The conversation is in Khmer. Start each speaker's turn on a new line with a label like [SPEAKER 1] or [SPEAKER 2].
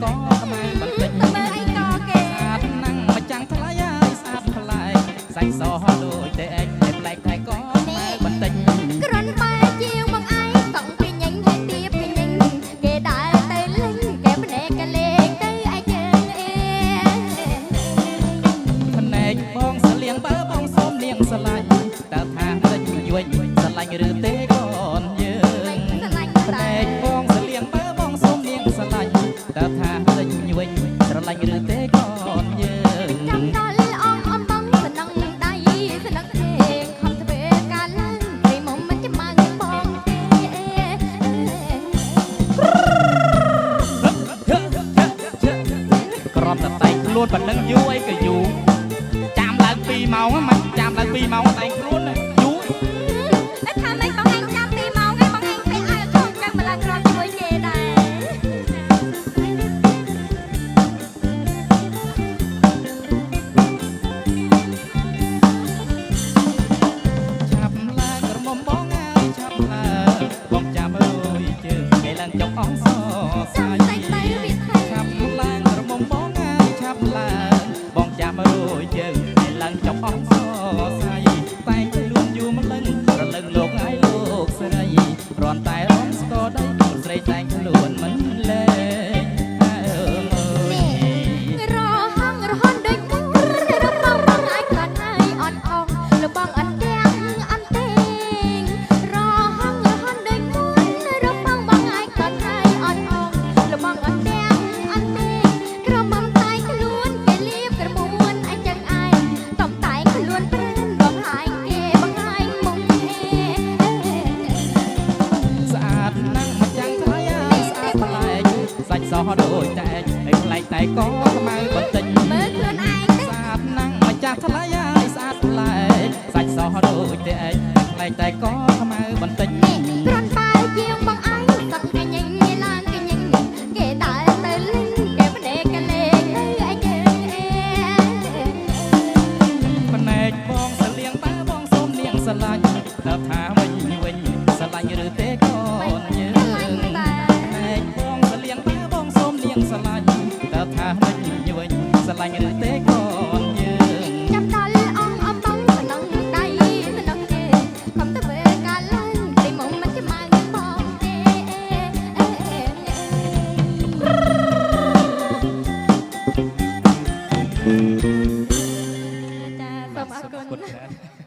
[SPEAKER 1] ក៏ខ្មៅបន្តិចមើលអីក៏គេស្អាតណាំងមកចាំងថ្លៃហើយស្អាតប្លែកសាច់សដូចតែឯងតែប្លែកតែក៏ខ្មៅបន្តិច
[SPEAKER 2] គ្រាន់បែជាងបងឯងតង់ពីញញហើយទៀបពីញញគេដើរទៅលេងគេភ្នែកកលេងទៅឯជើងអេ
[SPEAKER 1] ភ្នែកបងសលៀងបើបងសូមនាងស្រឡាញ់តើថាមិនយួយស្រឡាញ់ឬទេកូនយើងភ្នែកបងសលៀងបើបងសូមនាងស្រឡាញ់តើថាមិនយួយស្រឡាញ់ឬទេកូនយើង
[SPEAKER 2] ចាំដល់អងអំបងស្នឹងដៃស្នឹងទេខំធ្វើការឡើងពីមុំមិនចាំមកបងទេ
[SPEAKER 1] ក្រំតែតែងខ្លួនប៉ុណ្ណឹងយូរអីក៏យូរចាំឡើង2ម៉ោងមិនចាំឡើង2ម៉ោងតែងខ្លួនយូរ
[SPEAKER 2] តែថាមិនបងឯងចាំ2ម៉ោងឯងបងឯងពេលឲ្យកូនចាំម្លងក្រំជាមួយគេដែរ
[SPEAKER 1] ឆាប់ឡើងក្រមុំបងហើយឆាប់ឡើងបងចាំអើយជើងឯឡើងចុកអងសសាយឆាប់ឡើងក្រមុំបងហើយឆាប់ឡើងបងចាំអើយជើងឯឡើងចុកអងសសាយតែងខ្លួនយូរមិនលឹងរលឹងលោកហើយលោកស្រីគ្រាន់តែរំស្គរដីស្រីតែងខ្លួនមិនលែងអើអើយ
[SPEAKER 2] រហងរហនដូចមុនរបងបងអាចក្លាត់ហើយអត់អងលបងអត់ទាំងអត់ទេងរហងរហនដូចមុនរបងបងអាចក្លាត់ហើយអត់អងលបងអត់ទាំងអត់ទេងក្រមុំតែខ្លួនគេលៀបក្រមួនអញ្ចឹងឯងតំតែខ្លួនព្រិនបងហាយគេបងហាយមុំ
[SPEAKER 1] ស្អាតណាស់មកចាំងថ្លៃហើយស្អាតប្លែកសាច់សដូចតែឯងប្លែកតែក៏ខ្មៅបន្តិច
[SPEAKER 2] មើលខ្លួនឯង
[SPEAKER 1] ស្អាតណាស់មកចាំងថ្លៃហើយស្អាតប្លែកសាច់សដូចតែឯងប្លែកតែក៏ខ្មៅបន្តិច
[SPEAKER 2] គ្រាន់បែជាងបងឯងសឹកកញញឡើងកញញគេដើរទៅលេងគេភ្នែកកលេងទៅឯជើងអេ
[SPEAKER 1] ភ្នែកបងសលៀងបើបងសូមនាងស្រឡាញ់តើថាវិញស្រឡាញ់ឬទេកូនយើងភ្នែកបងសលៀងបើបងសូមនាងស្រឡាញ់តើថាវិញស្រឡាញ់ឬទេកូនយើង
[SPEAKER 2] ចាំដល់អងអំបងស្នឹងដៃស្នឹងទេខំធ្វើការឡើងពីមុំមិនចាំមកបងទេចាសូមអរគុណ